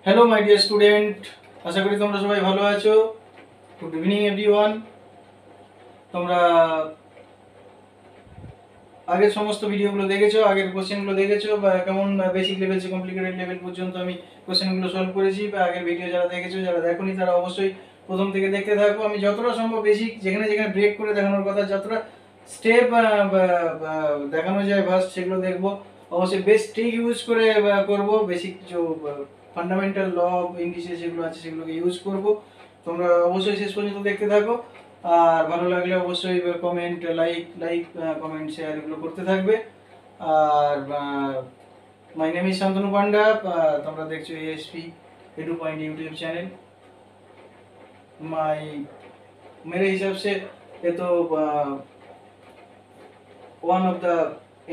Hello my dear student, আশা করি তোমরা সবাই ভালো আছো। Good evening everyone. তোমরা আগের সমস্ত ভিডিওগুলো দেখেছো, আগের কোশ্চেনগুলো দেখেছো বা কেমন বেসিক লেভেল থেকে কমপ্লিকেটেড লেভেল পর্যন্ত আমি কোশ্চেনগুলো সলভ করেছি, বা আগের ভিডিও যারা দেখেছো, যারা দেখোনি তারা অবশ্যই প্রথম থেকে দেখতে থাকো। আমি যতটা সম্ভব বেসিক যেখানে যেখানে ব্রেক করে দেখানোর কথা, যতটা স্টেপ দেখানো যায় ফার্স্ট সেগুলো দেখবো। অবশ্যই বেস্ট ট্রিক ইউজ করে করবো। বেসিক যে ফান্ডামেন্টাল ল অফ ইংলিশে যেগুলো আছে সেগুলোকে ইউজ করব। তোমরা অবশ্যই শেষ পর্যন্ত দেখতে থাকো। আর ভালো লাগলে অবশ্যই কমেন্ট, লাইক কমেন্ট, শেয়ার এগুলো করতে থাকবে। আর মাই নেম ইজ শান্তনু পান্ডা। তোমরা দেখছো ASP edu point YouTube channel. My मेरे हिसाब से ये तो one of the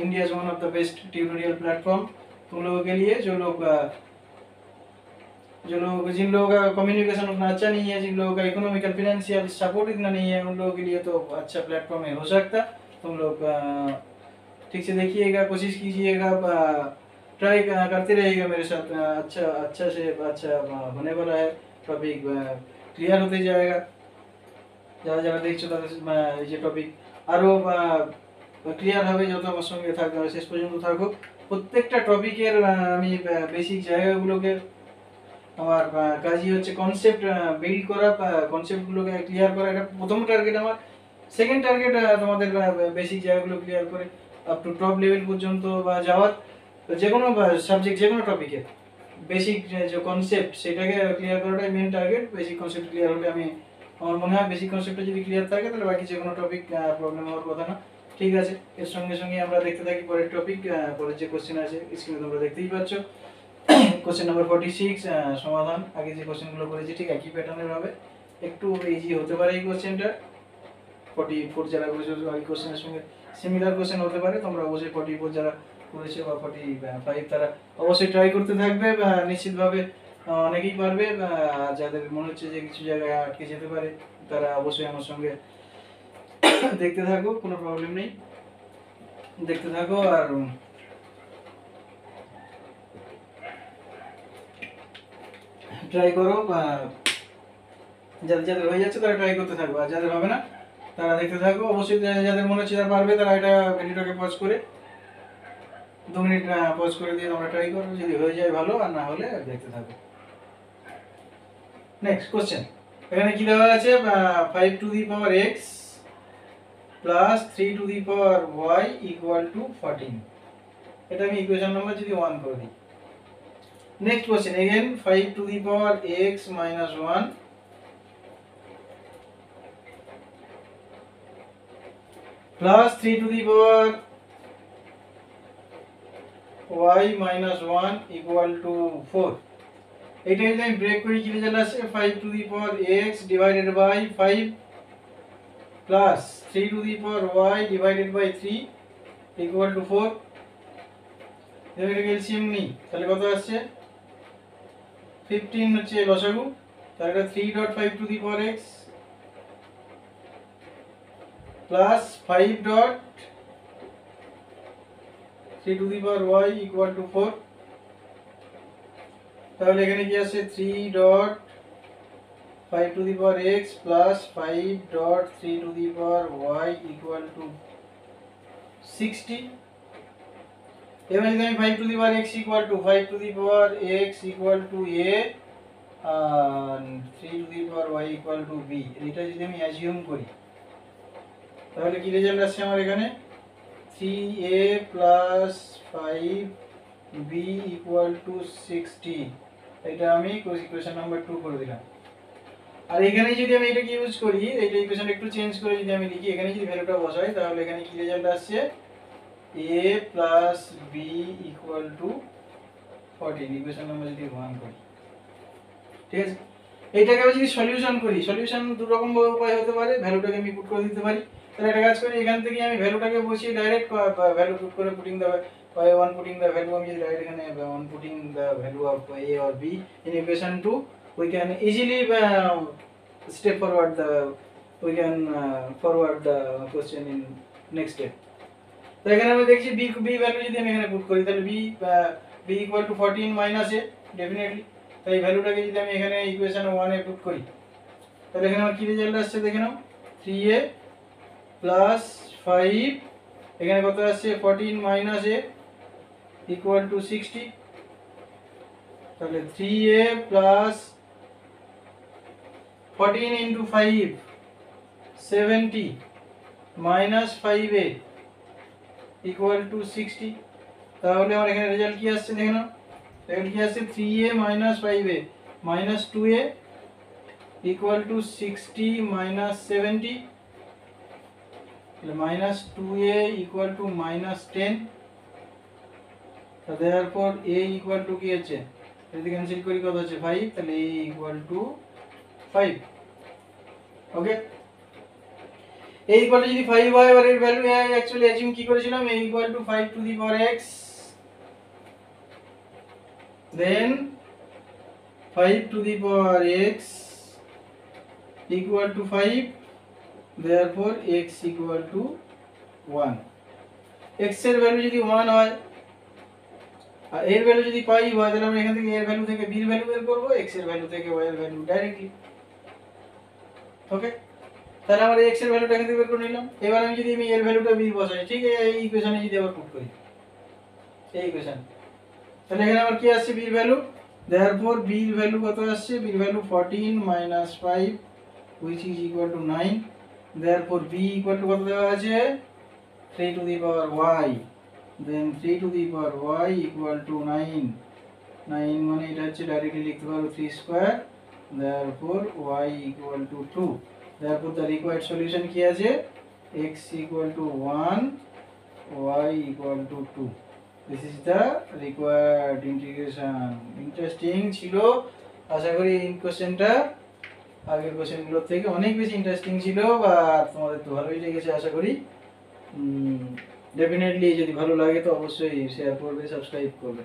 India's one of the best tutorial platform तुम लोगों के लिए, जिन लोगों का कम्युनिकेशन उतना अच्छा नहीं है, जिन लोगों का इकोनॉमिकल फिनेंशियल सपोर्ट इतना नहीं है, उन लोगों के लिए तो अच्छा प्लेटफॉर्म है हो सकता। तुम लोग ठीक से देखिएगा, कोशिश कीजिएगा, ट्राई करते रहिएगा मेरे साथ। अच्छा से अच्छा होने वाला है। टॉपिक क्लियर होते जाएगा। যারা যারা দেখছো তাদের এই যে টপিক আরও ক্লিয়ার হবে যত আমার সঙ্গে থাকবে, শেষ পর্যন্ত থাকো। প্রত্যেকটা টপিকের আমি বেসিক জায়গাগুলোকে আমার কাজই হচ্ছে কনসেপ্ট বিল্ড করা, কনসেপ্টগুলোকে ক্লিয়ার করা। এটা প্রথম টার্গেট আমার। সেকেন্ড টার্গেট তোমাদের বেসিক জায়গাগুলো ক্লিয়ার করে আপ টু টপ লেভেল পর্যন্ত বা যাওয়ার, যে কোনো সাবজেক্ট যে কোনো টপিকের বেসিক যে কনসেপ্ট সেটাকে ক্লিয়ার করাটাই main target. Basic concept clear হলে আমার মনে হয় বেসিক কনসেপ্টটা যদি ক্লিয়ার থাকে তাহলে বাকি যে কোনো টপিক প্রবলেম হওয়ার কথা না। ঠিক আছে, এর সঙ্গে সঙ্গে আমরা দেখতে থাকি পরের টপিক। পরের যে কোশ্চেন আছে স্ক্রিনে তোমরা দেখতেই পাচ্ছ। কোশ্চেন নাম্বার 46 সমাধান। আগে যে কোশ্চেনগুলো করেছি ঠিক একই প্যাটার্নের হবে, একটু ইজি হতে পারে এই কোশ্চেনটা। 44 যারা করেছে ওই কোশ্চেনের সঙ্গে সিমিলার কোশ্চেন হতে পারে। তোমরা অবশ্যই 44 যারা করেছে বা 45 তারা অবশ্যই ট্রাই করতে থাকবে। নিশ্চিতভাবে অনেকেই পারবে। যাদের মনে হচ্ছে যে কিছু জায়গায় আটকে যেতে পারে তারা অবশ্যই আমার সঙ্গে দেখতে থাকো, কোনো প্রবলেম নেই, দেখতে থাকো। আর ট্রাই করো। যাদের যাদের হয়ে যাচ্ছে তারা ট্রাই করতে থাকো, আর যাদের হবে না তারা দেখতে থাকো। অবশ্যই যাদের মনে হচ্ছে তারা পারবে তারা এটা ভিডিওটাকে পজ করে 2 মিনিট পজ করে দিয়ে তোমরা ট্রাই করো। যদি হয়ে যায় ভালো, আর না হলে দেখতে থাকো। Next question. এখানে কি দেওয়া আছে? 5 to the power x plus 3 to the power y equal two 14। এটা আমি ইকুয়েশন নাম্বার যদি 1 করে দিই। Next question again 5 to the power x minus 1 plus 3 to the power y minus 1 equal to 4। এটা যদি আমি ব্রেক করি কি রেজাল্ট আসে? 5 to the power x divided by 5 plus 3 to the power y divided by 3 equal to 4। এর LCM নিই তাহলে কত আসছে? 15 হচ্ছে লসাগু। তাহলে এটা 3.5 to the power x plus 5.3 to the power y equal to 4। তাহলে এখানে কি আছে? 3.5 to the power x plus 5.3 to the power y equal to 60। এবার যদি আমি 5 to the power x equal to 5 to the power x equal to a আর 3 to the power y equal to b, এটা যদি আমি assume করি তাহলে কি রেজাল্ট আসছে আমার এখানে? 3a plus 5b equal to 60। এটা আমি ইকুয়েশন নাম্বার 2 করে দিলাম। আর এখানে যদি আমি এটাকে ইউজ করি, এইটা ইকুয়েশন একটু চেঞ্জ করে যদি আমি লিখি, এখানে যদি ভ্যালুটা বসাই তাহলে এখানে কি রেজাল্ট আসছে? a plus b equal to 14। Equation number যদি 1 করি, ঠিক আছে। এইটাকে আমি যদি সলিউশন করি, সলিউশন দু রকম উপায় হতে পারে। ভ্যালুটাকে আমি পুট করে দিতে পারি। তাহলে একটা কাজ করি, এখান থেকে আমি ভ্যালুটাকে বসিয়ে ডাইরেক্ট ভ্যালু পুট করে putting the one putting the value, আমি যদি ডাইরেক্ট এখানে one putting the value of a or b in equation 2, we can easily step forward we can forward the question in next step. তো এখানে আমি দেখছি b value যদি আমি এখানে পুট করি তাহলে b equal to 14 minus a, definitely এই ভ্যালুটাকে যদি আমি এখানে ইকুয়েশন 1 এ পুট করি তাহলে এখানে আমার কি রেজাল্ট আসছে দেখে নাও, 3a প্লাস 5, এখানে কত আসছে 14 মাইনাস a ইকুয়াল টু 60। তাহলে 3a plus 14 into 5 70 minus 5a equal to 60। তাহলে আমার এখানে রেজাল্ট কি আসছে দেখে নাও, রেজাল্ট কি আসছে 3a minus 5a minus 2a equal to 60 minus 70, minus 2a equal to minus 10। therefore a equal to কি আছে, যদি ক্যান্সেল করি কত আছে 5, তাহলে a equal to 5। Okay, a equal to যদি 5 হয়, আর এর ভ্যালু অ্যাকচুয়ালি অ্যাজিউম কি করেছিলাম, a equal to 5 to the power x, then 5 to the power x equal to 5, therefore x equal to 1। x এর ভ্যালু যদি 1 হয় আর এর ভ্যালু যদি 5 হয়, তাহলে আমরা এখান থেকে এর ভ্যালু থেকে b এর ভ্যালু বের করব, x এর ভ্যালু থেকে y এর ভ্যালু ডাইরেক্টলি। ওকে, তাহলে আমরা x এর ভ্যালুটা এখান থেকে বের করে নিলাম। এবার আমি যদি এর ভ্যালুটা b বসাই, ঠিক আছে, এই ইকুয়েশনে যদি আবার পুট করি এই ইকুয়েশন, তাহলে এখানে আমার কি আসছে b এর ভ্যালু, therefore b এর ভ্যালু কত আসছে, b এর value 14 minus 5 which is equal to 9, therefore b equal to কত দেওয়া আছে 3 to the power y, then 3 to the power y equal to 9, 9 মানে এটা হচ্ছে ডাইরেক্টলি লিখতে পারো 3 square, therefore y equal to 2, therefore the required solution কি আছে, x equal to 1, y equal to 2, this is the required integration। Interesting ছিল, আশা করি এই কোশ্চেনটা আগের কোশ্চেনগুলোর থেকে অনেক বেশি ইন্টারেস্টিং ছিল, বা তোমাদের তো ভালোই লেগেছে আশা করি। ডেফিনেটলি যদি ভালো লাগে তো অবশ্যই শেয়ার করবে, সাবস্ক্রাইব করবে।